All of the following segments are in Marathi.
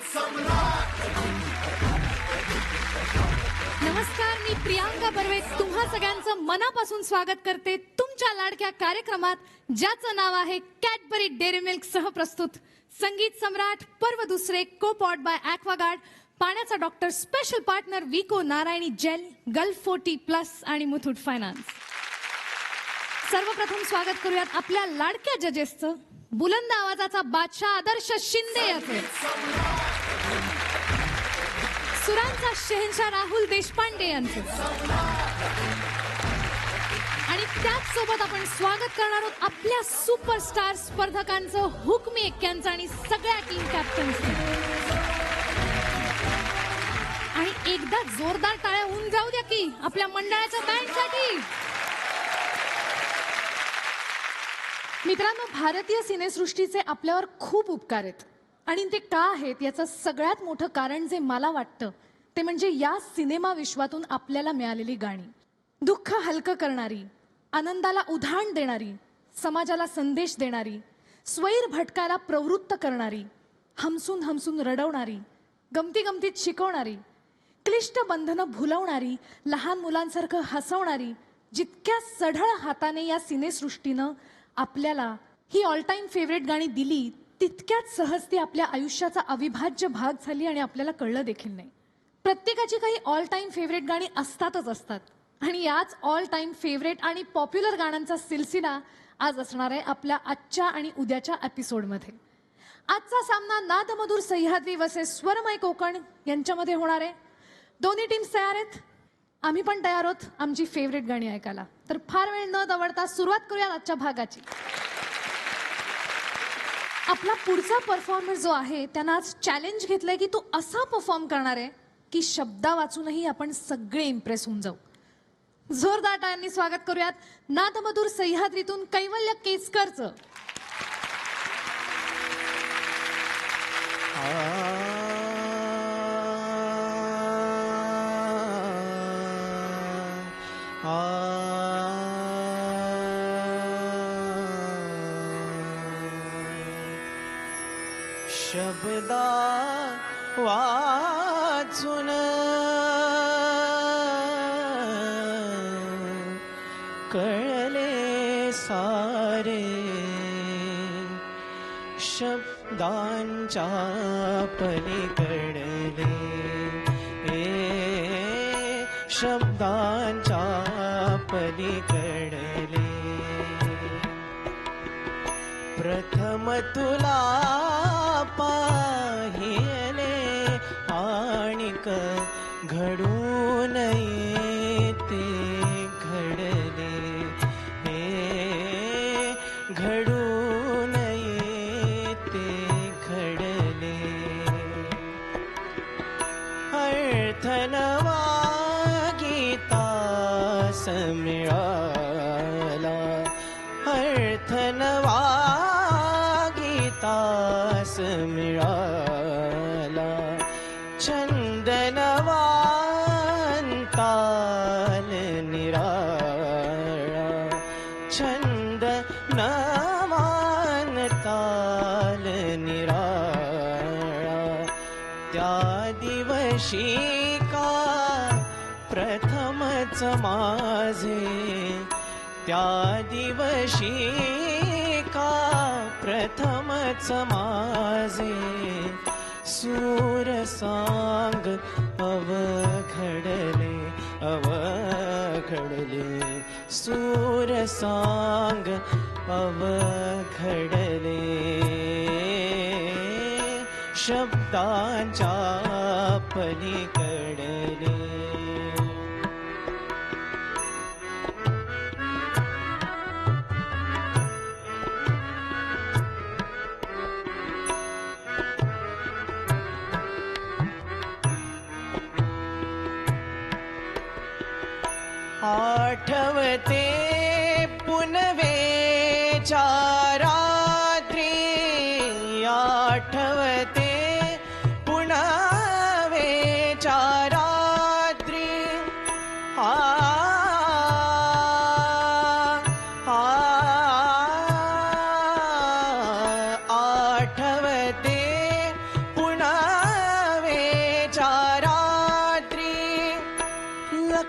नमस्कार, मी प्रियांका बर्वे तुम्हा सगळ्यांचं मनापासून स्वागत करते तुमच्या लाडक्या कार्यक्रमात, ज्याचं नाव आहे कॅडबरी डेअरी मिल्क सहप्रस्तुत संगीत सम्राट पर्व दुसरे, को-पॉड बाय ॲक्वागार्ड, पाण्याचा डॉक्टर, स्पेशल पार्टनर विको नारायणी जेल, गल्फ 40+ आणि मुथूट फायनान्स. सर्वप्रथम स्वागत करूयात आपल्या लाडक्या जजेसचं. बुलंद आवाजाचा बादशाह आदर्श शिंदे याचे, सुरांचा शहेनशाह राहुल देशपांडे यांचं, आणि त्याच सोबत आपण स्वागत करणार आहोत आपल्या सुपरस्टार स्पर्धकांचं, हुकमी एक्क्यांचं आणि सगळ्या टीम कॅप्टन्सचं. आणि एकदा जोरदार टाळ्या होऊन जाऊ द्या की आपल्या मंडळाच्या बँडसाठी. मित्रांनो, भारतीय सिनेसृष्टीचे आपल्यावर खूप उपकार आहेत आणि ते का आहेत याचं सगळ्यात मोठं कारण जे मला वाटतं ते म्हणजे या सिनेमा विश्वातून आपल्याला मिळालेली गाणी. दुःख हलकं करणारी, आनंदाला उधाण देणारी, समाजाला संदेश देणारी, स्वैर भटकायला प्रवृत्त करणारी, हमसून हमसून रडवणारी, गमती गमतीत शिकवणारी, क्लिष्ट बंधनं भुलवणारी, लहान मुलांसारखं हसवणारी, जितक्या सढळ हाताने या सिनेसृष्टीनं आपल्याला ही ऑल टाईम फेवरेट गाणी दिली, तितक्याच सहज ती आपल्या आयुष्याचा अविभाज्य भाग झाली आणि आपल्याला कळलं देखील नाही. प्रत्येकाची काही ऑल टाईम फेवरेट गाणी असतातच असतात आणि याच ऑल टाईम फेवरेट आणि पॉप्युलर गाण्यांचा सिलसिला आज असणार आहे आपल्या आजच्या आणि उद्याच्या एपिसोडमध्ये. आजचा सामना नादमधुर सह्याद्री वर्सेस स्वरमय कोकण यांच्यामध्ये होणार आहे. दोन्ही टीम्स तयार आहेत, आम्ही पण तयार आहोत आमची फेवरेट गाणी ऐकायला. तर फार वेळ न दवडता सुरुवात करूया आजच्या भागाची. आपला पुढचा परफॉर्मर जो आहे त्यांना आज चॅलेंज घेतलंय की तो असा परफॉर्म करणार आहे की शब्दा वाचूनही आपण सगळे इम्प्रेस होऊन जाऊ. जोरदार टाळ्यांनी स्वागत करूयात नादमधुर सह्याद्रीतून कैवल्य केसकरचं. शब्दा वाचून कळले सारे, शब्दांच्या पलीकडले, शब्दांच्या पलीकडले. प्रथम तुला पाहिले आणिक घडून येते घडले, घडून येते घडले. अर्थ नवा गीतास मिळाला, अर्थ नवा तास मिळाला, चंदनवांताल निराळा, छंद नवानताल निराळा. त्या दिवशी का प्रथमच माझे, त्या दिवशी का प्रथमच माझे, सूर सांग अवघडले अवघडले, सूर सांग अवघडले. शब्दांच्या पलीकडले. आठवते पुनवेच्या रात्री, आठवते पुनवेच्या रात्री. आठवते पुनवेच्या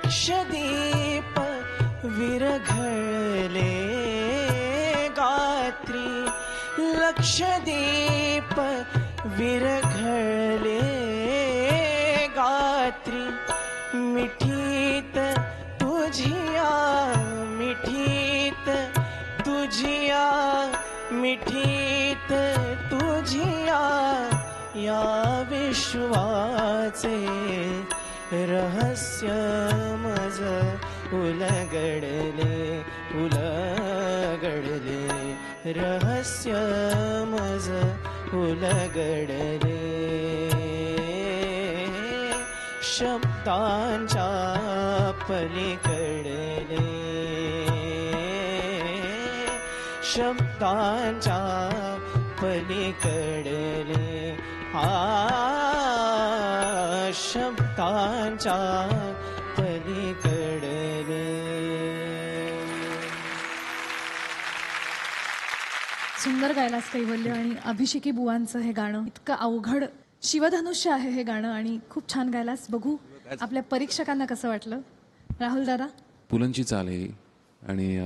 लक्षदीप विरघळले गात्री, लक्षदीप विरघळले गात्री. मिठीत तुझिया, मिठीत तुझिया, मिठीत तुझिया, या विश्वाचे रहस्य मज उलगडले, उलगडले, रहस्य मज उलगडले. शब्दांच्या पलीकडले, शब्दांच्या पलीकडले, शब्दांच्या पलीकडले. सुंदर गायलास कैवल्य. आणि अभिषेकी बुवांचं हे गाणं इतकं अवघड शिवधनुष्य आहे हे गाणं, आणि खूप छान गायलास. बघू आपल्या परीक्षकांना कसं वाटलं. राहुल दादा. पुलंची चाल आहे आणि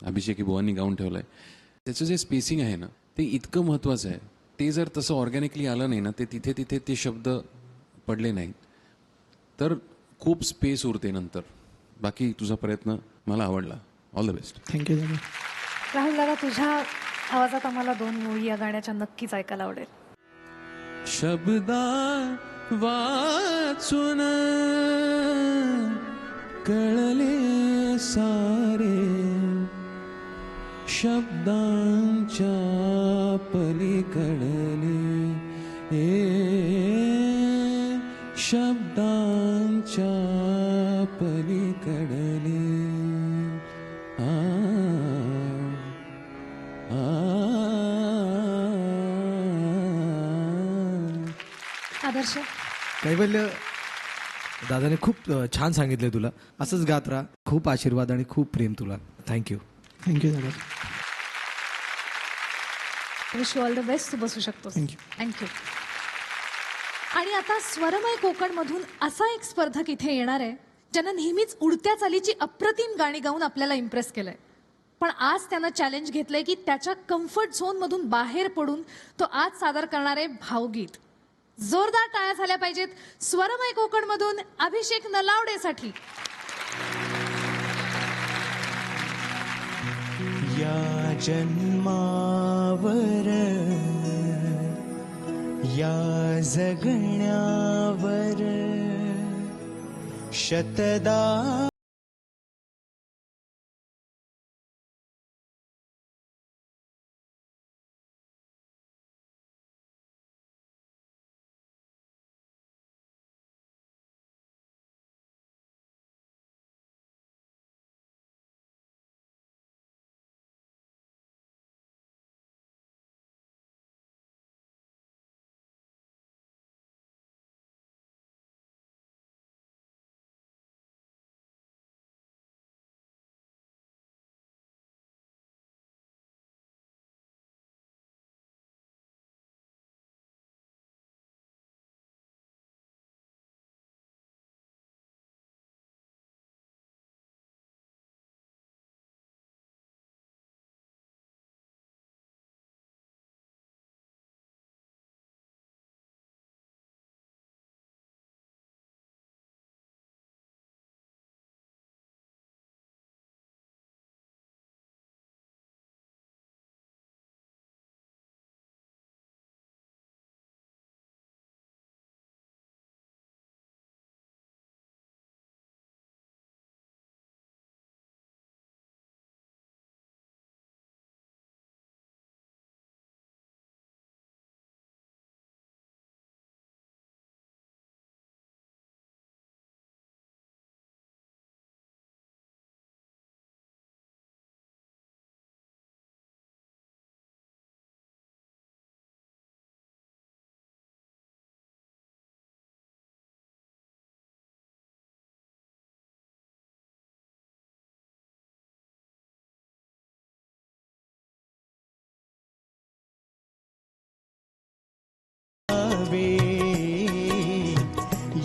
अभिषेकी बुवांनी गाऊन ठेवलंय. त्याचं जे स्पेसिंग आहे ना ते इतकं महत्त्वाचं आहे. ते जर तसं ऑर्गॅनिकली आलं नाही ना, ते तिथे तिथे ते शब्द पडले नाहीत तर खूप स्पेस उरते नंतर. बाकी तुझा प्रयत्न मला आवडला. All the best. थँक्यू दादा. राहुल दादा, तुझ्या आवाजात आम्हाला 2 ओळी या गाण्याच्या नक्कीच ऐकायला आवडेल. शब्दा वाचून कळले सारे, शब्दांच्या पलीकडले, शब्दांच्या पलीकडले. आदर्श. कैवल्य दादाने खूप छान सांगितले. तुला असंच गात राहा. खूप आशीर्वाद आणि खूप प्रेम तुला. थँक्यू. थँक्यू दादा. Wish you all the best. तू बसू शकतोस. थँक्यू. आणि आता स्वरमय कोकणमधून असा एक स्पर्धक इथे येणार आहे ज्यानं नेहमीच उडत्या चालीची अप्रतिम गाणी गाऊन आपल्याला इम्प्रेस केलंय. पण आज त्यानं चॅलेंज घेतलंय की त्याच्या कम्फर्ट झोनमधून बाहेर पडून तो आज सादर करणारे भावगीत. जोरदार टाळ्या झाल्या पाहिजेत स्वरमय कोकणमधून अभिषेक नलावडेसाठी. या जन्मावर, या जगण्यावर शतदा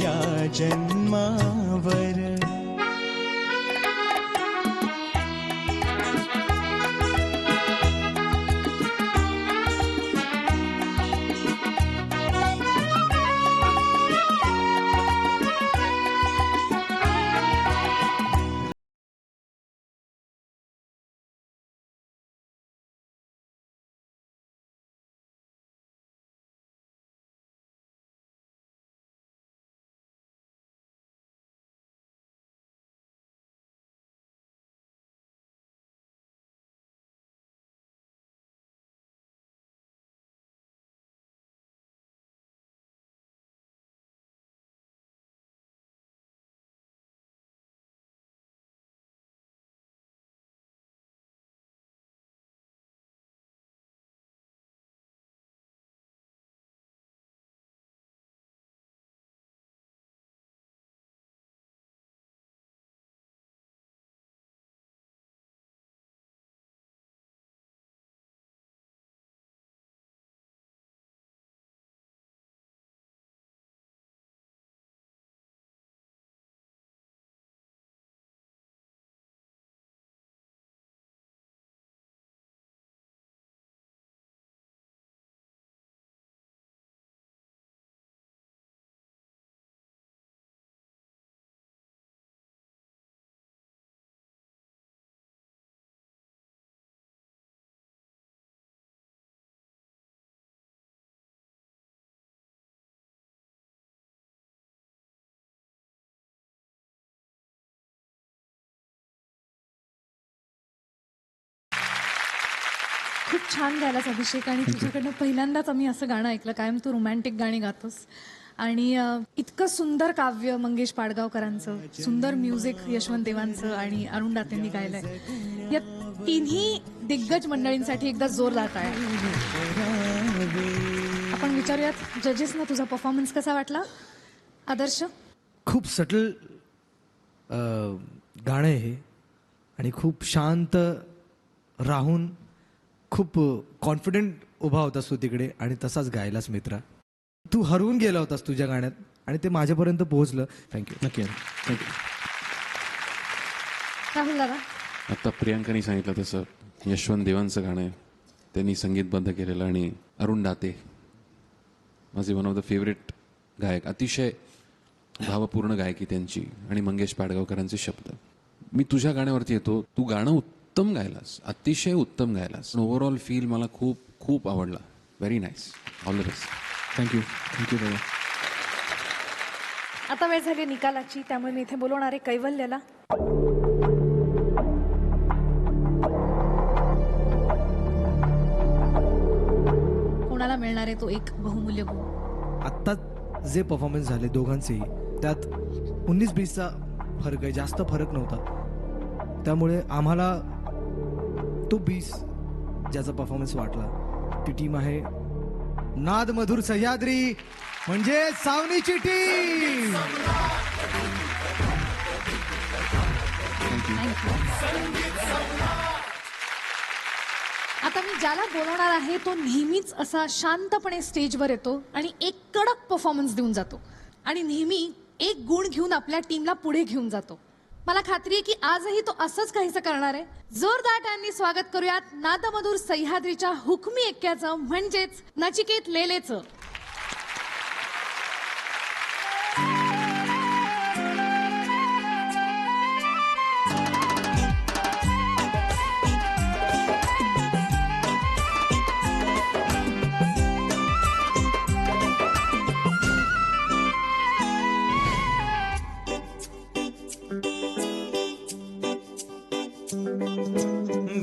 या जन्मावर खूप छान गायलास अभिषेक आणि तुझ्याकडनं पहिल्यांदाच आम्ही असं गाणं ऐकलं. कायम तू रोमॅन्टिक गाणी गातोस आणि इतकं सुंदर काव्य मंगेश पाडगावकरांचं, सुंदर म्युझिक यशवंत देवांचं आणि अरुण दातेंनी गायलंय. या तिन्ही दिग्गज मंडळींसाठी एकदा जोरदार टाळ्या. आपण विचारूयात जजेसना तुझा परफॉर्मन्स कसा वाटला. आदर्श. खूप सटल गाणं आहे हे आणि खूप शांत राहून खूप कॉन्फिडेंट उभा होतास तू तिकडे आणि तसाच गायलास मित्रा. तू हरवून गेला होतास तुझ्या गाण्यात आणि ते माझ्यापर्यंत पोहोचलं. थँक्यू. नक्की थँक्यू. राहुल दादा. आता प्रियांकाने सांगितलं तसं यशवंत देवांचं गाणं आहे, त्यांनी संगीतबद्ध केलेलं आणि अरुण दाते माझे वन ऑफ द फेवरेट गायक, अतिशय भावपूर्ण गायकी त्यांची आणि मंगेश पाडगावकरांचे शब्द. मी तुझ्या गाण्यावरती येतो. तू गाणं उत्तम गायलास, अतिशय उत्तम गायलास. ओव्हरऑल फील मला खूप खूप आवडला. Very nice. All the best. Thank you दादा. आता वेळ झाली निकालाची, त्यामुळे मी इथे बोलवणार आहे कैवल्याला. कोणाला मिळणार आहे तो एक बहुमूल्य गुण. आत्ता जे परफॉर्मन्स झाले दोघांचेही त्यात 19-20चा फरक आहे, जास्त फरक नव्हता. त्यामुळे आम्हाला तो 20 ज्याचा परफॉर्मन्स वाटला ती टीम आहे नाद मधुर सह्याद्री, म्हणजे सावनीची टीम. आता मी ज्याला बोलवणार आहे तो नेहमीच असा शांतपणे स्टेजवर येतो आणि एक कडक परफॉर्मन्स देऊन जातो आणि नेहमी एक गुण घेऊन आपल्या टीमला पुढे घेऊन जातो. मला खात्री आहे की आजही तो असंच काहीसं करणार आहे. जोरदार टाळ्यांनी स्वागत करूयात नादमधुर सह्याद्रीच्या हुकमी एक्क्याचं, म्हणजेच नचिकेत लेलेचं.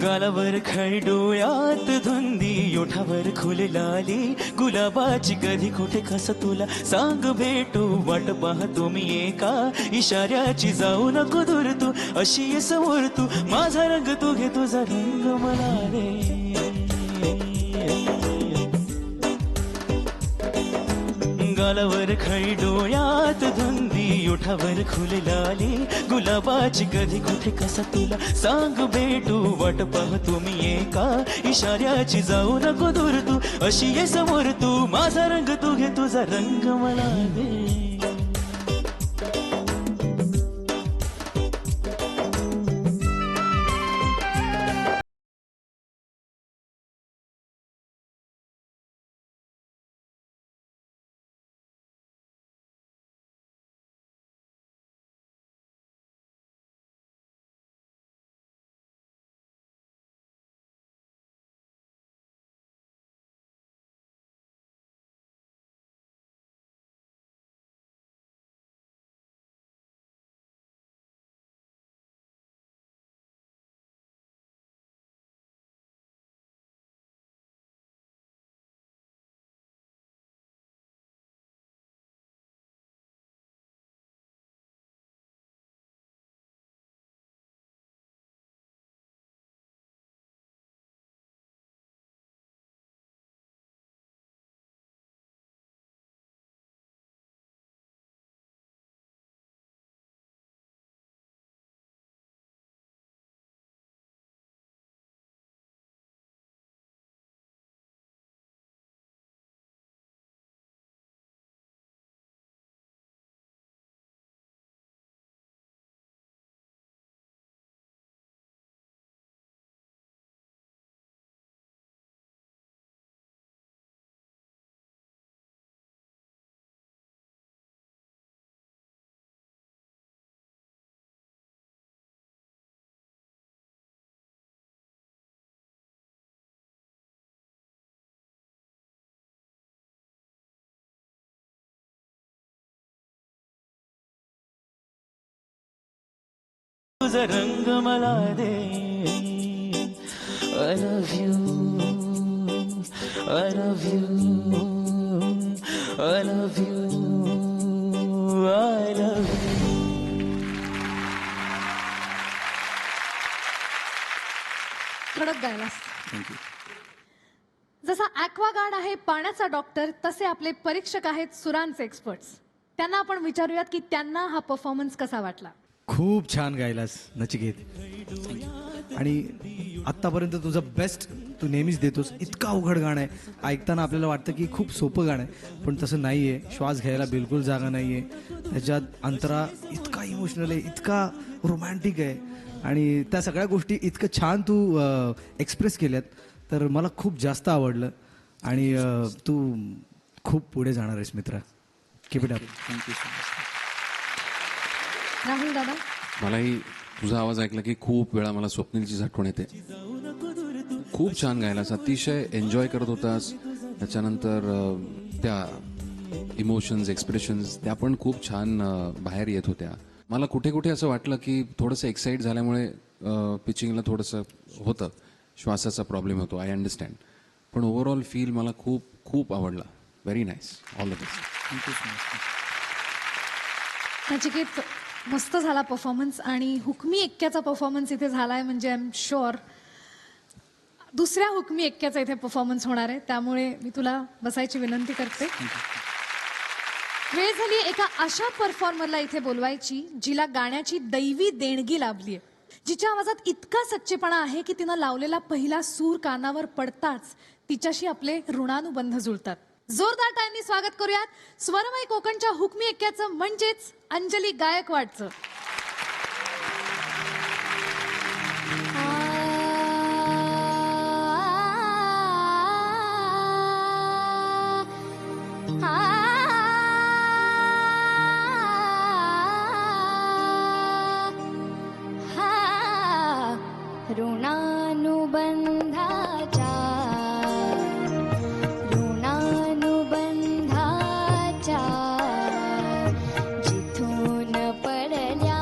गालावर खडोळ्यात धुंदी, ओठावर खुललाली गुलाबाची, कधी कुठे कस तुला सांग भेटू, वाट पाहतो मी एका इशाऱ्याची, जाऊ नको दूर तू, अशी ये समोर तू, माझा रंग तू घे तुझा रंग मला रे. गालावर खडोळ्यात धुंदी, ओठावर खुललाली गुलाबाची, कधी कुठे कसा तुला सांग भेटू, वाट पाहतो मी एका इशाऱ्याची, जाऊ नको दूर तू, अशी ये समोर तू, माझा रंग तू घे तुझा रंग मला दे. तुझा रंग मला दे. I love you. I love you, I love you, I love you. कडक गायलास. थँक्यू. जसा ॲक्वागार्ड आहे पाण्याचा डॉक्टर, तसे आपले परीक्षक आहेत सुरांचे एक्सपर्ट्स. त्यांना आपण विचारूयात की त्यांना हा परफॉर्मन्स कसा वाटला. खूप छान गायलास नचिकेत. आणि आत्तापर्यंत तुझं बेस्ट तू नेहमीच देतोस. इतकं अवघड गाणं आहे, ऐकताना आपल्याला वाटतं की खूप सोपं गाणं आहे, पण तसं नाही आहे. श्वास घ्यायला बिलकुल जागा नाही आहे त्याच्यात. अंतरा इतका इमोशनल आहे, इतका रोमॅन्टिक आहे, आणि त्या सगळ्या गोष्टी इतकं छान तू एक्सप्रेस केल्यात, तर मला खूप जास्त आवडलं. आणि तू खूप पुढे जाणार आहेस मित्रा. Keep it up. Thank you so much. Rahul दादा, मलाही तुझा आवाज ऐकला की खूप वेळा मला स्वप्नीलची आठवण येते. खूप छान गायलास, अतिशय एन्जॉय करत होतास. त्याच्यानंतर त्या इमोशन्स, एक्सप्रेशन्स त्या पण खूप छान बाहेर येत होत्या. मला कुठे कुठे असं वाटलं की थोडंसं एक्साईट झाल्यामुळे पिचिंगला थोडंसं होतं, श्वासाचा प्रॉब्लेम होतो. आय अंडरस्टँड, पण ओव्हरऑल फील मला खूप खूप आवडला. Very nice. All the best. Thank you so much. Nachiket मस्त झाला परफॉर्मन्स. आणि हुकमी एक्क्याचा परफॉर्मन्स इथे झालाय म्हणजे आय एम शुअर दुसऱ्या हुकमी एक्क्याचा इथे परफॉर्मन्स होणार आहे. त्यामुळे मी तुला बसायची विनंती करते. वेळ झाली एका अशा परफॉर्मरला इथे बोलवायची जिला गाण्याची दैवी देणगी लाभली आहे, जिच्या आवाजात इतका सच्चेपणा आहे की तिनं लावलेला पहिला सूर कानावर पडताच तिच्याशी आपले ऋणानुबंध जुळतात. जोरदार टाळ्यांनी स्वागत करूयात स्वरमय कोकणच्या हुकमी एक्क्याचं म्हणजेच अंजली गायकवाडचं. ऋणानुबंधाच्या जिथून पडल्या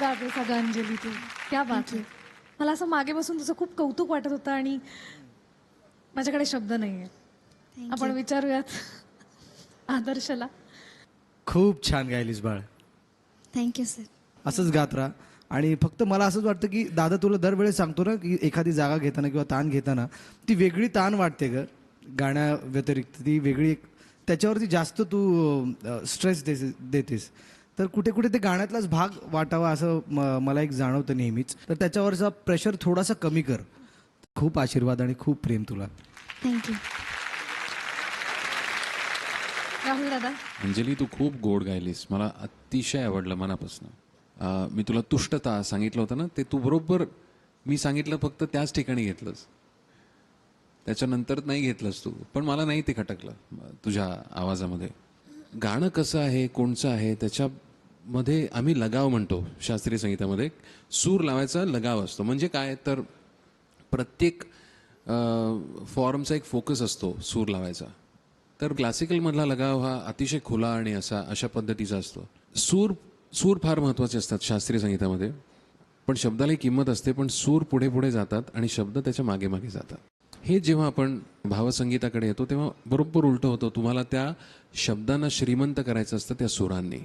गाते सगळं अंजली तू. क्या बात आहे. मला असं मागे बसून तुझं खूप कौतुक वाटत होतं आणि माझ्याकडे शब्द नाहीये. आपण विचारूयात आदर्शला. खूप छान गायलीस बाळ. Thank you sir. असंच गात राहा. आणि फक्त मला असंच वाटतं की दादा तुला दरवेळेस सांगतो ना की एखादी जागा घेताना किंवा ताण घेताना ती वेगळी ताण वाटते ग. गाण्या व्यतिरिक्त ती वेगळी एक त्याच्यावरती जास्त तू स्ट्रेस देतेस. तर कुठे कुठे ते गाण्यातलाच भाग वाटावा असं मला एक जाणवतं नेहमीच. तर त्याच्यावरचा प्रेशर थोडासा कमी कर. खूप आशीर्वाद आणि खूप प्रेम तुला. थँक्यू. राहुल दादा. अंजली तू खूप गोड गायलीस. मला अतिशय आवडलं मनापासून. मी तुला तुष्टता सांगितलं होतं ना ते तू बरोबर मी सांगितलं फक्त त्याच ठिकाणी घेतलंस. त्याच्यानंतर नाही घेतलंस तू. पण मला नाही ते खटकलं तुझ्या आवाजामध्ये. गाणं कसं आहे कोणचं आहे त्याच्यामध्ये आम्ही लगाव म्हणतो शास्त्रीय संगीतामध्ये. सूर लावायचा लगाव असतो. म्हणजे काय तर प्रत्येक फॉर्मचा एक फोकस असतो सूर लावायचा. तर क्लासिकलमधला लगाव हा अतिशय खुला आणि अशा पद्धतीचा असतो. सूर फार महत्त्वाचे असतात शास्त्रीय संगीतामध्ये. पण शब्दालाही किंमत असते. पण सूर पुढे पुढे जातात आणि शब्द त्याच्या मागे मागे जातात. हे जेव्हा आपण भावसंगीताकडे येतो तेव्हा बरोबर उलटं होतं. तुम्हाला त्या शब्दांना श्रीमंत करायचं असतं त्या सुरांनी.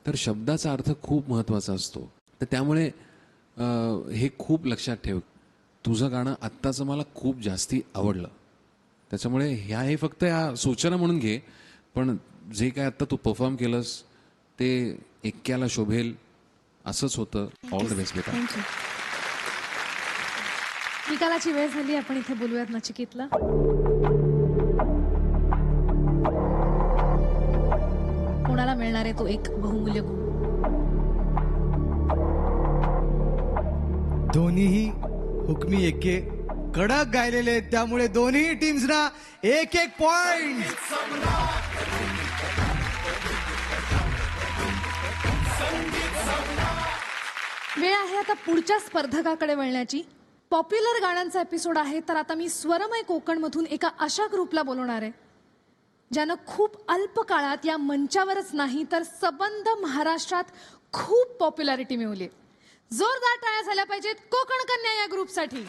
तर शब्दाचा अर्थ खूप महत्त्वाचा असतो. तर त्यामुळे हे खूप लक्षात ठेव. तुझं गाणं आत्ताचं मला खूप जास्ती आवडलं. त्याच्यामुळे हे फक्त या सूचना म्हणून घे. पण जे काय आत्ता तू परफॉर्म केलंस ते एक्क्याला शोभेल असंच होतं. ऑल द बेस्ट बेटा. थँक्यू. निकालाची वेळ झाली. आपण इथे बोलूयात नचिकेतला. कोणाला मिळणार आहे तो एक बहुमूल्य गुण. दोन्हीही हुकमी एके कडक गायलेले आहेत. त्यामुळे दोन्ही टीम्सना एक एक पॉइंट. वेळ आहे आता पुढच्या स्पर्धकाकडे वळण्याची. पॉप्युलर गाण्यांचा एपिसोड आहे. तर आता मी स्वरमय कोकणमधून एका अशा ग्रुपला बोलवणार आहे ज्यानं खूप अल्प काळात या मंचावरच नाही तर सबंध महाराष्ट्रात खूप पॉप्युलॅरिटी मिळवली. जोरदार टाळ्या झाल्या पाहिजेत कोकण कन्या या ग्रुपसाठी.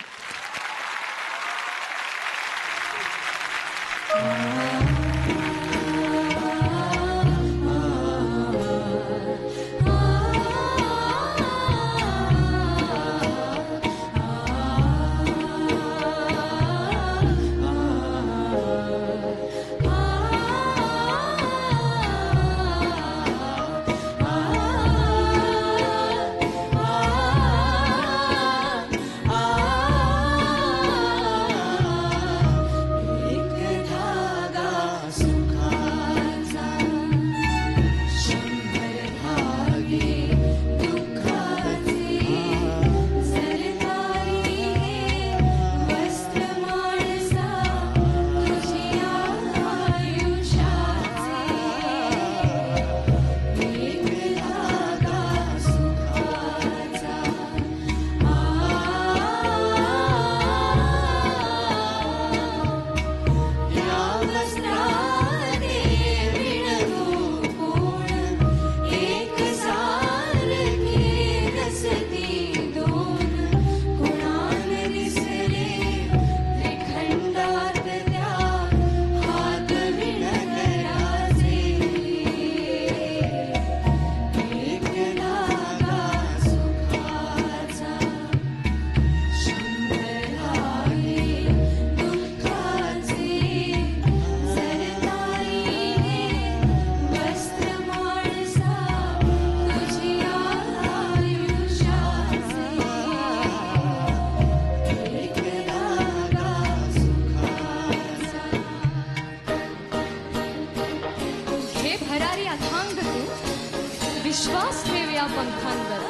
विश्वास ठेव या पंखांवर,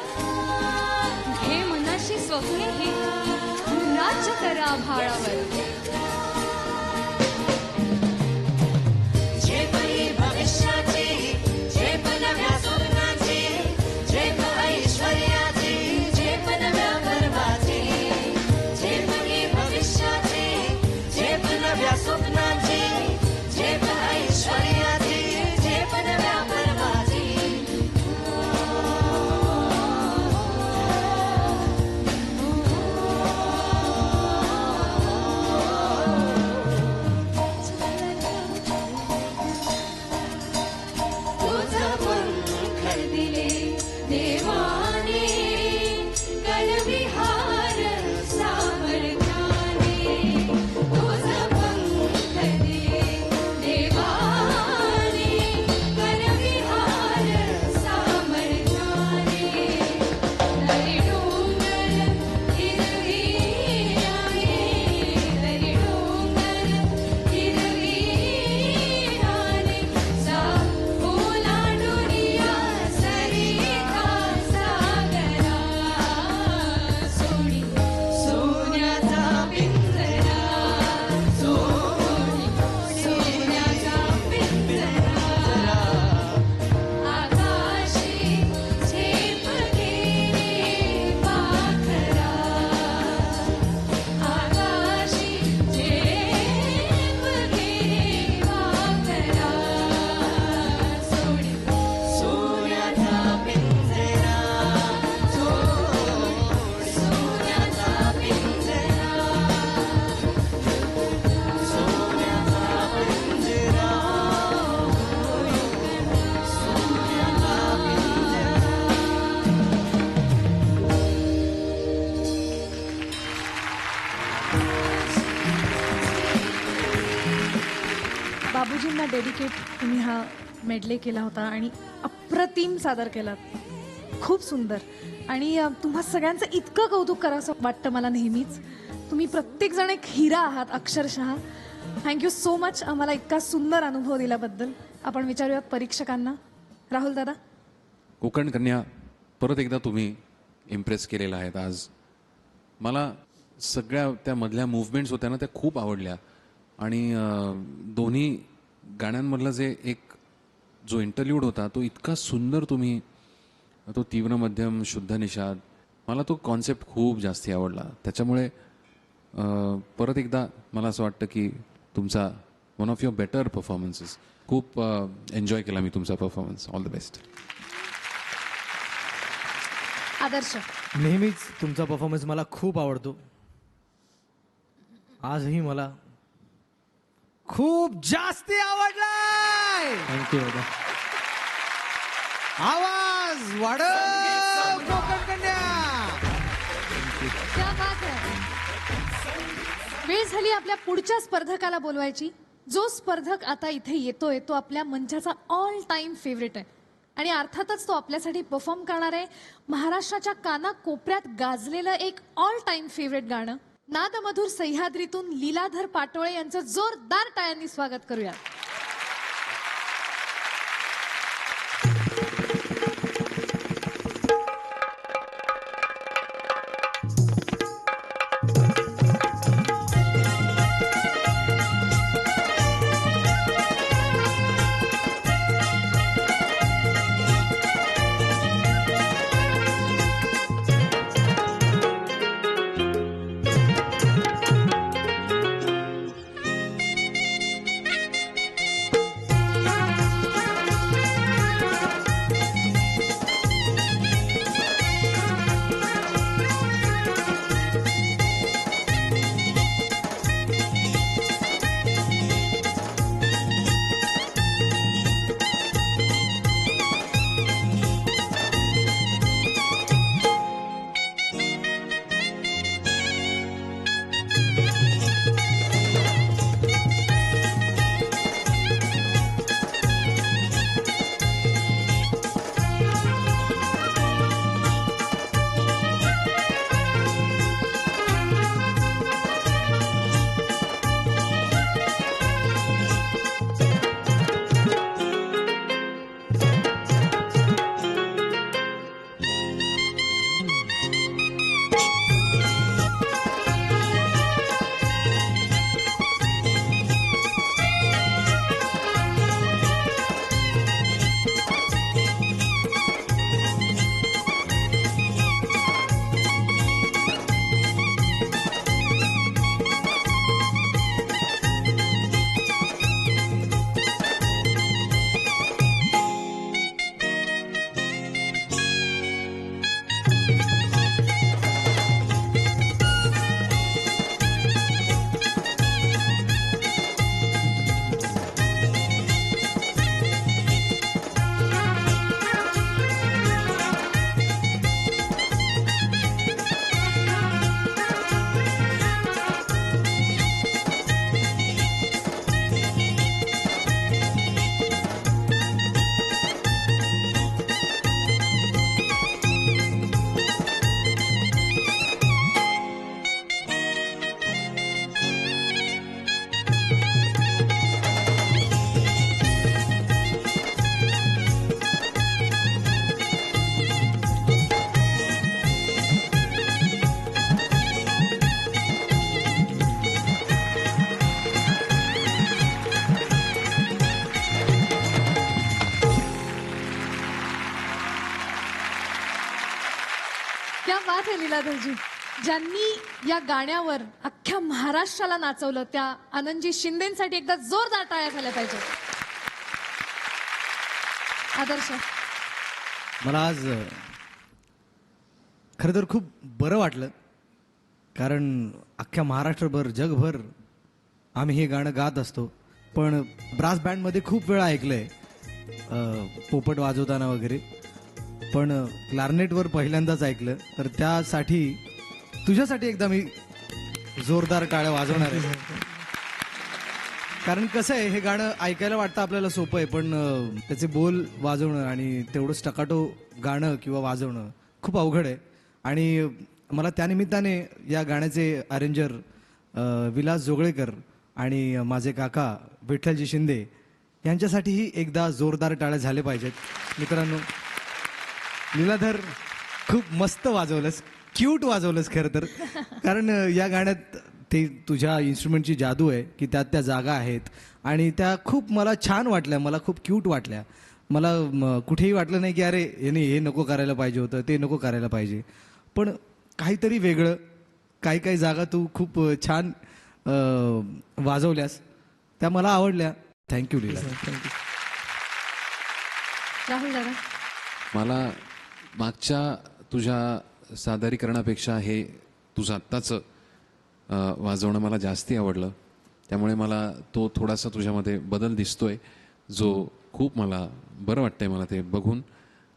घे मनाशी स्वप्ने ही राज्य करा आभाळावर. जे परी भविष्याची, जे पण नव्या स्वप्नाची, जे पण ऐश्वर्याची, जे पण नव्या गर्वाची, जे परी भविष्याची, जे पण नव्या स्वप्नाची, जे पण ऐश्वर्याची, जे पण नव्या गर्वाची. बाबूजींना डेडिकेट तुम्ही हा मेडले केला होता आणि अप्रतिम सादर केलात. खूप सुंदर. आणि तुम्हा सगळ्यांचं इतकं कौतुक करावंसं वाटतं मला नेहमीच. तुम्ही प्रत्येकजण एक हिरा आहात अक्षरशः. थँक्यू सो मच आम्हाला इतका सुंदर अनुभव दिल्याबद्दल. आपण विचारूयात परीक्षकांना. राहुल दादा. कोकण कन्या परत एकदा तुम्ही इम्प्रेस केलेला आहेत आज. मला सगळ्या त्या मधल्या मुवमेंट्स होत्या ना त्या खूप आवडल्या. आणि दोन्ही गाण्यांमधला जे एक जो इंटरल्यूड होता तो इतका सुंदर तुम्ही तो तीव्र मध्यम शुद्ध निषाद मला तो कॉन्सेप्ट खूप जास्ती आवडला. त्याच्यामुळे परत एकदा मला असं वाटतं की तुमचा one of your better performances. खूप एन्जॉय केला मी तुमचा performance. All the best. Adarsh. नेहमीच तुमचा परफॉर्मन्स मला खूप आवडतो. आजही मला खूप जास्ती आवडलाय. थँक्यू दादा. आवाज वाढव कोकण कन्या. क्या बात आहे. वेळ झाली आपल्या पुढच्या स्पर्धकाला बोलवायची. जो स्पर्धक आता इथे येतोय तो आपल्या मंचाचा ऑल टाइम फेवरेट आहे आणि अर्थातच तो आपल्यासाठी परफॉर्म करणार आहे महाराष्ट्राच्या कानाकोपऱ्यात गाजलेलं एक ऑल टाइम फेवरेट गाणं. नादमधुर सह्याद्रीतून लीलाधर पाटोळे यांचं जोरदार टाळ्यांनी स्वागत करूया. क्या बात आहे लीलाधरजी. ज्यांनी या गाण्यावर अख्ख्या महाराष्ट्राला नाचवलं त्या आनंदजी शिंदेसाठी एकदा जोरदार टाळ्या झाल्या पाहिजे. आदर्श. मला आज खरं तर खूप बरं वाटलं कारण अख्ख्या महाराष्ट्रभर जगभर आम्ही हे गाणं गात असतो पण ब्रास बँडमध्ये खूप वेळा ऐकलंय पोपट वाजवताना वगैरे पण क्लारनेटवर पहिल्यांदाच ऐकलं तर त्यासाठी तुझ्यासाठी एकदा मी जोरदार टाळ्या वाजवणार आहे. कारण कसं आहे, हे गाणं ऐकायला वाटतं आपल्याला सोपं आहे, पण त्याचे बोल वाजवणं आणि तेवढं स्टकाटो गाणं किंवा वाजवणं खूप अवघड आहे. आणि मला त्यानिमित्ताने या गाण्याचे अरेंजर विलास जोगळेकर आणि माझे काका विठ्ठलजी शिंदे यांच्यासाठीही एकदा जोरदार टाळ्या झाले पाहिजेत. मित्रांनो, लीलाधर खूप मस्त वाजवलंस, क्यूट वाजवलंस खरं तर. कारण या गाण्यात ते तुझ्या इन्स्ट्रुमेंटची जादू आहे की त्यात त्या जागा आहेत आणि त्या खूप मला छान वाटल्या, मला खूप क्यूट वाटल्या. मला कुठेही वाटलं नाही की अरे हे नको करायला पाहिजे होतं, ते नको करायला पाहिजे. पण काहीतरी वेगळं, काही जागा तू खूप छान वाजवल्यास, त्या मला आवडल्या. थँक्यू लीला. थँक्यू. राहुल दादा. मला मागच्या तुझ्या सादरीकरणापेक्षा हे तुझं आत्ताचं वाजवणं मला जास्ती आवडलं. त्यामुळे मला तो थोडासा तुझ्यामध्ये बदल दिसतोय, जो खूप मला बरं वाटतंय मला ते बघून.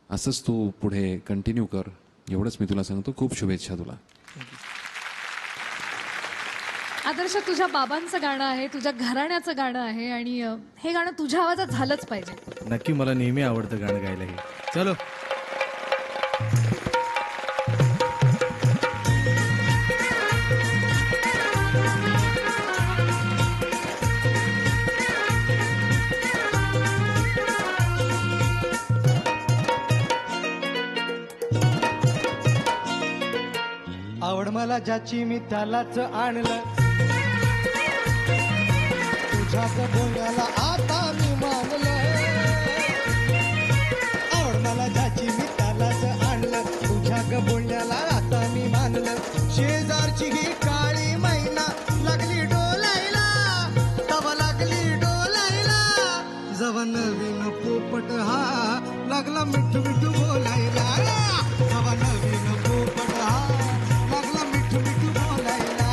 असंच तू पुढे कंटिन्यू कर, एवढंच मी तुला सांगतो. खूप शुभेच्छा तुला. आदर्श, तुझ्या बाबांचं गाणं आहे, तुझ्या घराण्याचं गाणं आहे आणि हे गाणं तुझ्या आवाजात झालंच पाहिजे. नक्की, मला नेहमी आवडतं गाणं गायला हे. चलो. आवड मला ज्याची मी त्यालाच आणलं, तुझ्याच बोलण्याला आता मी मानलं. आवड मला ज्याची मी त्यालाच आणलं, तुझ्याच बोलण्याला आता मी मानलं. शेजारची ही काळी मैना लागली डोलायला, तवा लागली डोलायला. जवा नवीन पोपट हा लागला मिठू मिठू बोलायला. जवा नवीन पोपट हा लागला मिठू मिठू बोलायला.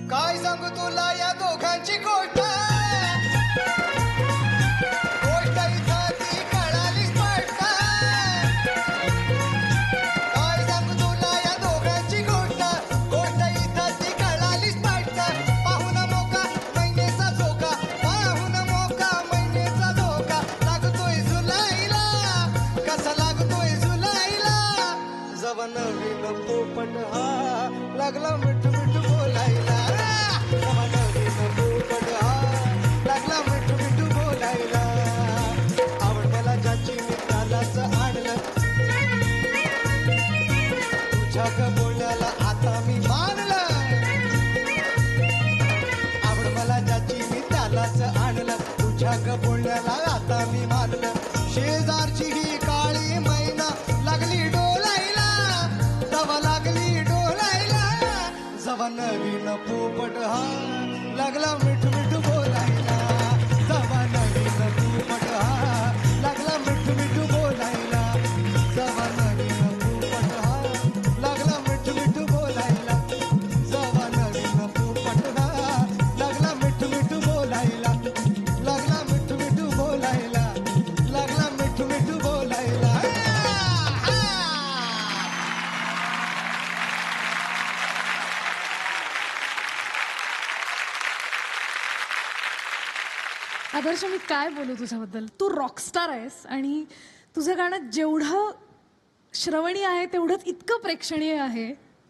काय सांगू तुला या दोघांची गोष्ट, गोष्ट इथं ती कळाली स्पष्ट. काय सांगू तुला या दोघांची गोष्ट, गोष्ट इथं ती कळाली स्पष्ट. पाहून मोका महिनेचा झोका, पाहून मोका महिनेचा झोका. लागतोय झुलाईला, कसा लागतोय झुलाईला. जवा नवीन पोपट हा लागला मिठू मिठू बोलायला. जवा नवीन पोपट हा लागला मिठू मिठू बोलायला. आवड मला ज्याची मी त्यालाच आणलं, तुझ्या ग बोलण्याला आता मी मानलं. आवड मला ज्याची मी त्यालाच आणलं, तुझ्या ग बोलण्याला आता मी मानलं. शेजारची ही काळी मैना लागली डोलायला, तवा लागली डोलायला. जवा नवीन पोपट हा लागला मिठू मिठू बोलायला. जवा नवीन पोपट हा लागला मिठू मिठू बोलायला. जवा नवीन पोपट हा लागला मिठू मिठू बोलायला. जवा नवीन पोपट हा लागला मिठू मिठू बोलायला. लागला मिठू मिठू बोलायला. लागला मिठू मिठू बोलायला. आदर्श, मी काय बोलू तुझ्याबद्दल. तू रॉकस्टार आहेस आणि तुझं गाणं जेवढं श्रवणीय आहे तेवढंच इतकं प्रेक्षणीय आहे.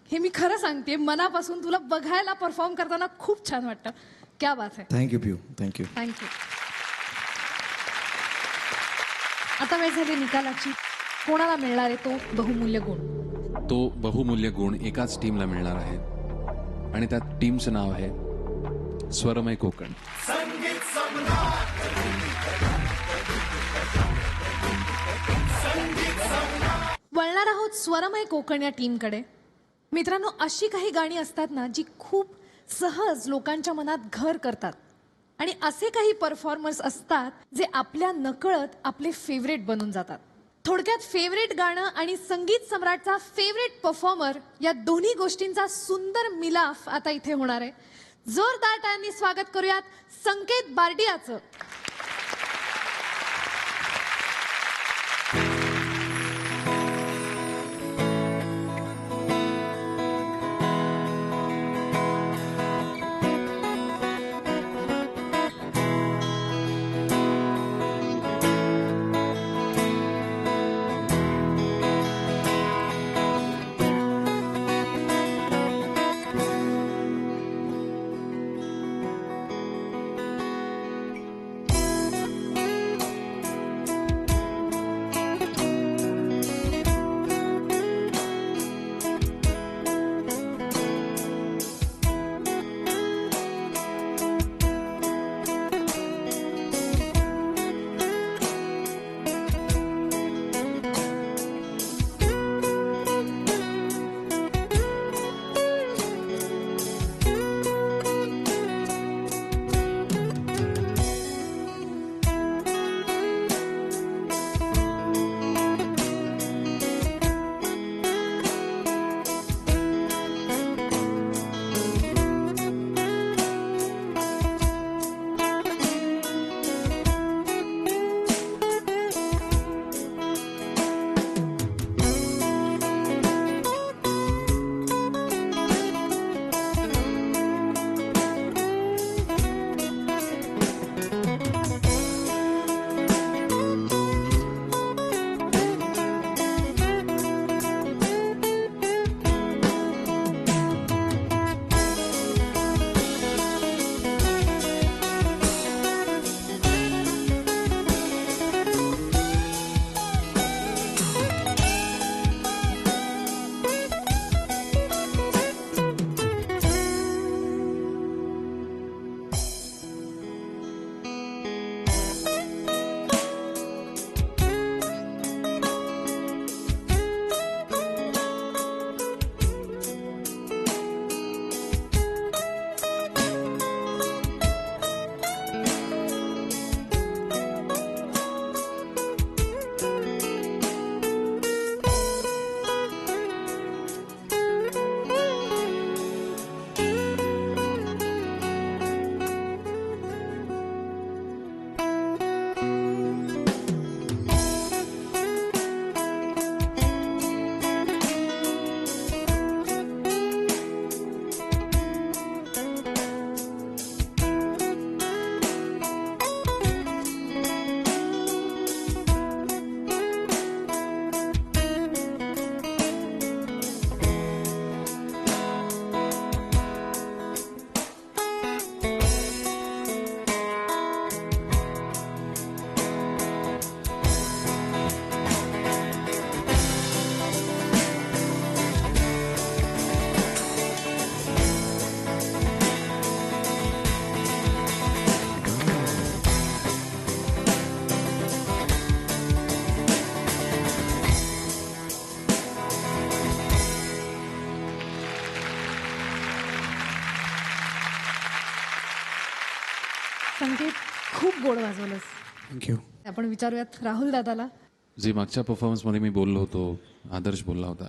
हे मी खरं सांगते, मनापासून. तुला बघायला, परफॉर्म करताना खूप छान वाटतं. क्या बात आहे. थँक्यू पिऊ. थँक्यू. थँक्यू. आता वेळ झाली निकालाची. कोणाला मिळणार आहे तो बहुमूल्य गुण? तो बहुमूल्य गुण एकाच टीमला मिळणार आहे आणि त्या टीमचं नाव आहे स्वरमय कोकण. वळणार आहोत स्वरमय कोकण या टीमकडे. मित्रांनो, अशी काही गाणी असतात ना जी खूप सहज लोकांच्या मनात घर करतात आणि असे काही परफॉर्मर्स असतात जे आपल्या नकळत आपले फेवरेट बनून जातात. थोडक्यात फेवरेट गाणं आणि संगीत सम्राटचा फेवरेट परफॉर्मर या दोन्ही गोष्टींचा सुंदर मिलाफ आता इथे होणार आहे. जोरदार टाळ्यांनी स्वागत करूयात संकेत बारडियाचं. संकेत खूप गोड वाजवलंस. थँक्यू. आपण विचारूयात राहुल दादाला. जे मागच्या परफॉर्मन्समध्ये मी बोललो होतो, आदर्श बोलला होता,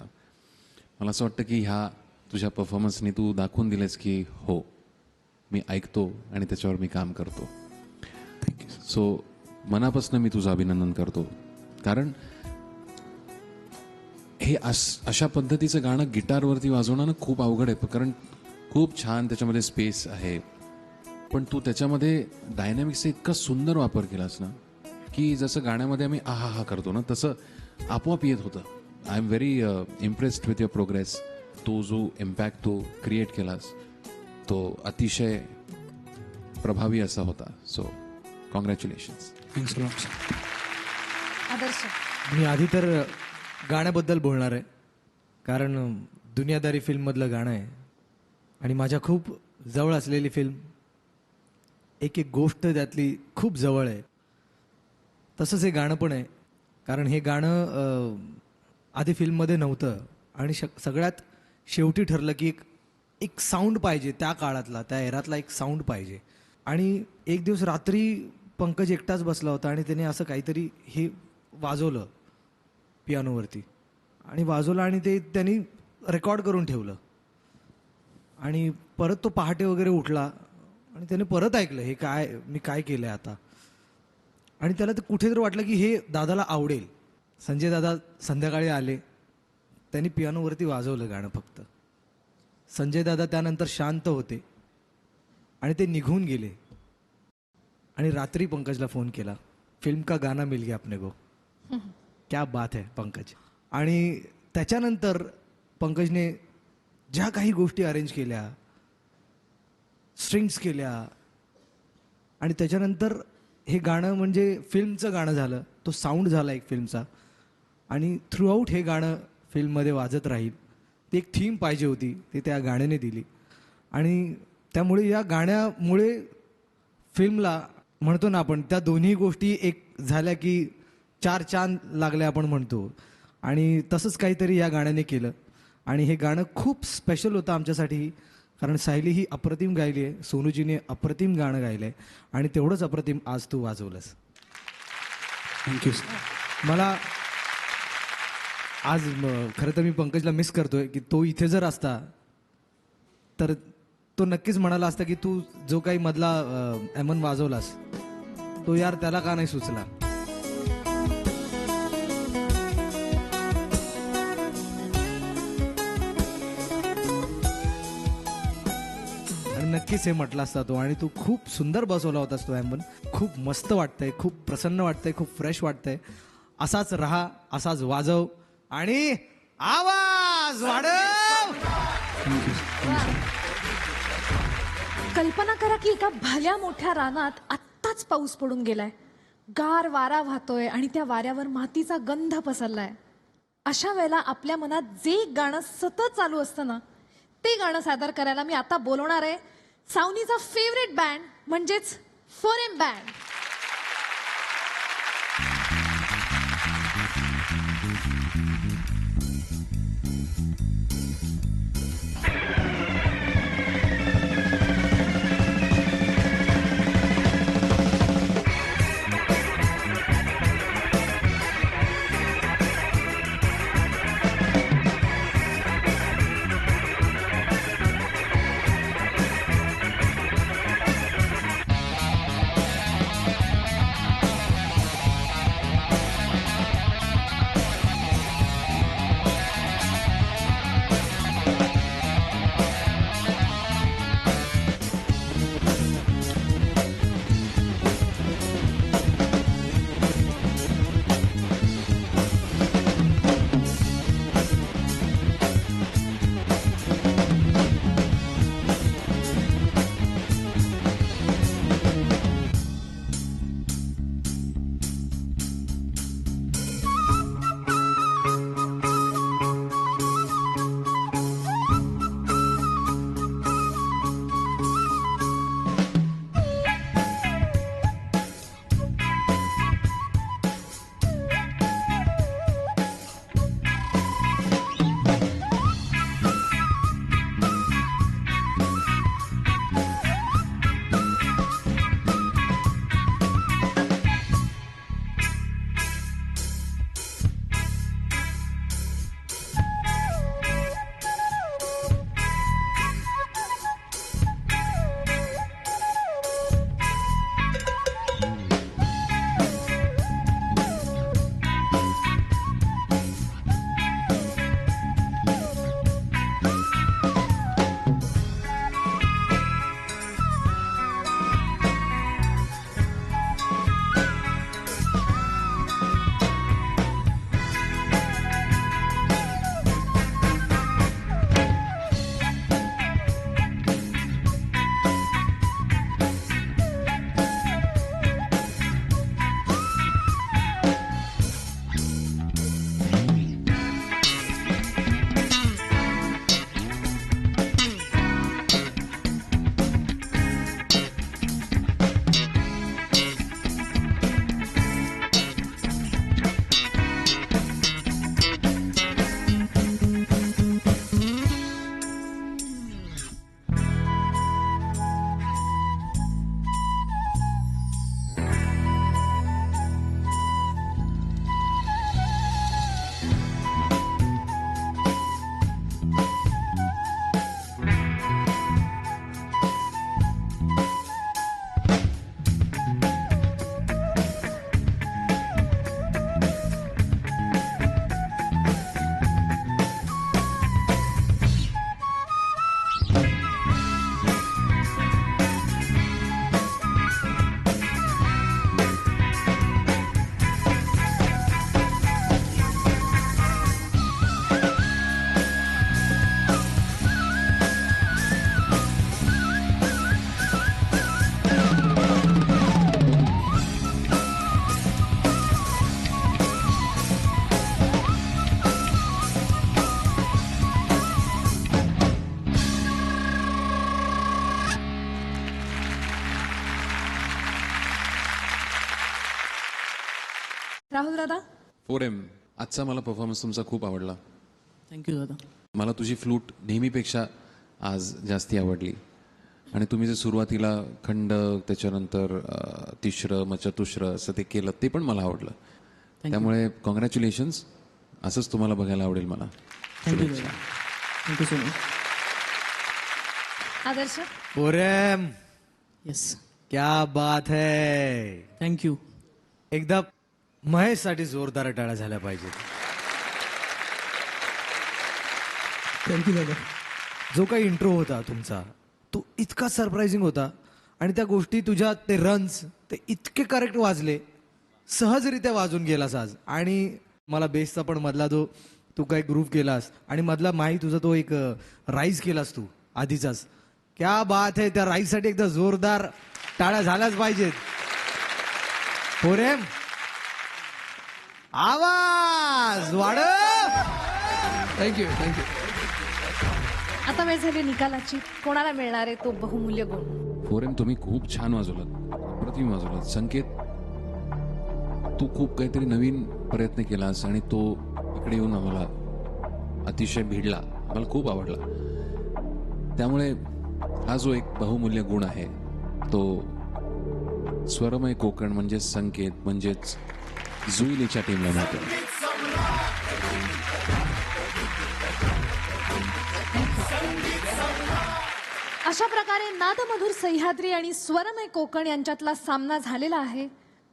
मला असं वाटतं की ह्या तुझ्या परफॉर्मन्सने तू दाखवून दिलेस की हो, मी ऐकतो आणि त्याच्यावर मी काम करतो. सो मनापासून मी तुझं अभिनंदन करतो. कारण हे अशा पद्धतीचं गाणं गिटारवरती वाजवणं ना खूप अवघड आहे. कारण खूप छान त्याच्यामध्ये स्पेस आहे, पण तू त्याच्यामध्ये डायनॅमिक्सचा इतका सुंदर वापर केलास ना की जसं गाण्यामध्ये आम्ही आहा हा करतो ना तसं आपोआप येत होतं. I am very impressed with your progress. तो जो इम्पॅक्ट तो क्रिएट केलास तो अतिशय प्रभावी असा होता. So congratulations. Thanks lot. Adarsh. मी आधी तर गाण्याबद्दल बोलणार आहे, कारण दुनियादारी फिल्ममधलं गाणं आहे आणि माझ्या खूप जवळ असलेली फिल्म. एक एक गोष्ट त्यातली खूप जवळ आहे. तसंच हे गाणं पण आहे, कारण हे गाणं आधी फिल्ममध्ये नव्हतं आणि सगळ्यात शेवटी ठरलं की एक साऊंड पाहिजे, त्या काळातला त्या एरातला एक साऊंड पाहिजे. आणि एक दिवस रात्री पंकज एकटाच बसला होता आणि त्याने असं काहीतरी हे वाजवलं पियानोवरती आणि वाजवलं आणि ते त्यांनी रेकॉर्ड करून ठेवलं. आणि परत तो पहाटे वगैरे उठला आणि त्याने परत ऐकलं हे काय मी काय केलंय आता. आणि त्याला ते कुठेतरी वाटलं की हे दादाला आवडेल. संजय दादा संध्याकाळी आले, त्यांनी पियानोवरती वाजवलं गाणं फक्त. संजय दादा त्यानंतर शांत होते आणि ते निघून गेले. आणि रात्री पंकजला फोन केला, फिल्म का गाना मिल गया अपने को. क्या बात है पंकज. आणि त्याच्यानंतर पंकजने ज्या काही गोष्टी अरेंज केल्या, स्ट्रिंग्स केल्या, आणि त्याच्यानंतर हे गाणं म्हणजे फिल्मचं गाणं झालं. तो साऊंड झाला एक फिल्मचा आणि थ्रूआउट हे गाणं फिल्ममध्ये वाजत राहील. ती एक थीम पाहिजे होती, ती त्या गाण्याने दिली. आणि त्यामुळे या गाण्यामुळे फिल्मला म्हणतो ना आपण, त्या दोन्ही गोष्टी एक झाल्या की 4 चांद लागले आपण म्हणतो. आणि तसंच काहीतरी या गाण्याने केलं. आणि हे गाणं खूप स्पेशल होतं आमच्यासाठी, कारण सायली ही अप्रतिम गायली आहे, सोनूजीने अप्रतिम गाणं गायलं आहे, आणि तेवढंच अप्रतिम आज तू वाजवलंस. थँक्यू. मला आज खरं तर मी पंकजला मिस करतोय की तो इथे जर असता तर तो नक्कीच म्हणाला असता की तू जो काही मधला एमन वाजवलास तो यार त्याला का नाही सुचला. आणि नक्कीच हे म्हटलं असता तो. आणि तू खूप सुंदर बसवला होतास तो एमन. खूप मस्त वाटतंय, खूप प्रसन्न वाटतंय, खूप फ्रेश वाटतंय. असाच राहा, असाच वाजव आणि आवाज वाढव. कल्पना करा की एका भल्या मोठ्या रानात आत्ताच पाऊस पडून गेलाय, गार वारा वाहतोय आणि त्या वाऱ्यावर मातीचा गंध पसरलाय. अशा वेळेला आपल्या मनात जे गाणं सतत चालू असतं ना, ते गाणं सादर करायला मी आता बोलवणार आहे सावनीचा फेवरेट बँड म्हणजेच 4M बँड. राहुल दादा 4M आजचा मला परफॉर्मन्स तुमचा खूप आवडला. थँक्यू दादा. मला तुझी फ्लूट नेहमीपेक्षा आज जास्ती आवडली आणि तुम्ही जे सुरुवातीला खंड त्याच्यानंतर तिसरं मग चतुश्र असं ते केलं ते पण मला आवडलं. त्यामुळे कॉंग्रॅच्युलेशन्स. असंच तुम्हाला बघायला आवडेल मला. थँक्यू दादा. Thank you so much. आदर्श पोरेम येस. क्या बात है. थँक्यू. एकदा महेशसाठी जोरदार टाळ्या झाल्या पाहिजेत. थँक्यू दादा. जो काही इंट्रो होता तुमचा तो इतका सरप्राइझिंग होता आणि त्या गोष्टी तुझ्या ते रन्स ते इतके करेक्ट वाजले, सहजरित्या वाजून गेलास आज. आणि मला बेसचा पण मधला जो तू काही ग्रुप केलास आणि मधला माही तुझा तो एक राईज केलास तू आधीचाच. क्या बात आहे. त्या राईजसाठी एकदा जोरदार टाळ्या झाल्याच पाहिजेत. पोरेम आवाज वाढ. थँक्यू. थँक्यू. आता वेळ झाली निकालाची. कोणाला मिळणार आहे तो बहुमूल्य गुण? 4M तुम्ही खूप छान वाजवलात, अप्रतिम वाजवलात. संकेत तू खूप काहीतरी नवीन प्रयत्न केलास आणि तो इकडे येऊन आम्हाला अतिशय भिडला, आम्हाला खूप आवडला. त्यामुळे हा जो एक बहुमूल्य गुण आहे तो स्वरमय कोकण म्हणजेच संकेत म्हणजेच जुईलीच्या टीमला मिळतो. अशा प्रकारे नादमधुर सह्याद्री आणि स्वरमय कोकण यांच्यातला सामना झालेला आहे.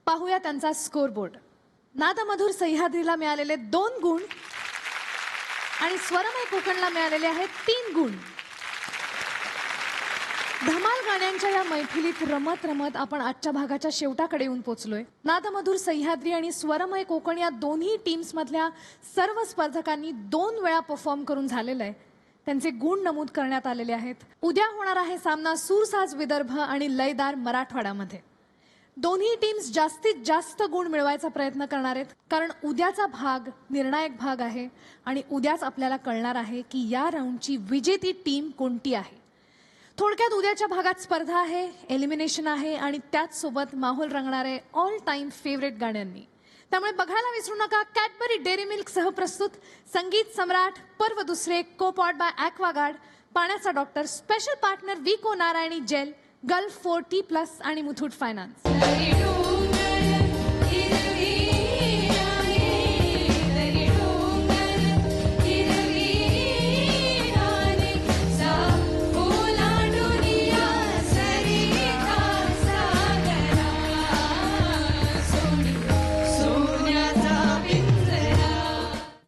पाहूया त्यांचा स्कोरबोर्ड. नादमधुर सह्याद्रीला मिळालेले 2 गुण आणि स्वरमय कोकणला मिळालेले आहेत 3 गुण. धमाल गाण्यांच्या या मैफिलीत रमत रमत आपण आजच्या भागाच्या शेवटाकडे येऊन पोहोचलोय. नादमधुर सह्याद्री आणि स्वरमय कोकण या दोन्ही टीम्स मधल्या सर्व स्पर्धकांनी 2 वेळा परफॉर्म करून झालेलं आहे. त्यांचे गुण नमूद करण्यात आलेले आहेत. उद्या होणार आहे सामना सूरसाज विदर्भ आणि लयदार मराठवाड्यामध्ये. दोन्ही टीम्स जास्तीत जास्त गुण मिळवायचा प्रयत्न करणार आहेत, कारण उद्याचा भाग निर्णायक भाग आहे आणि उद्याच आपल्याला कळणार आहे की या राऊंडची विजेती टीम कोणती आहे. थोडक्यात उद्याच्या भागात स्पर्धा आहे, एलिमिनेशन आहे आणि त्याच सोबत माहोल रंगणारे ऑल टाइम फेवरेट गाण्यांनी. त्यामुळे बघायला विसरू नका. कॅडबरी डेअरी मिल्क सह प्रस्तुत संगीत सम्राट पर्व दुसरे, कोपॉट बाय ॲक्वागार्ड, पाण्याचा डॉक्टर, स्पेशल पार्टनर विको नारायणी जेल, गल्फ 4T+ आणि मुथूट फायनान्स.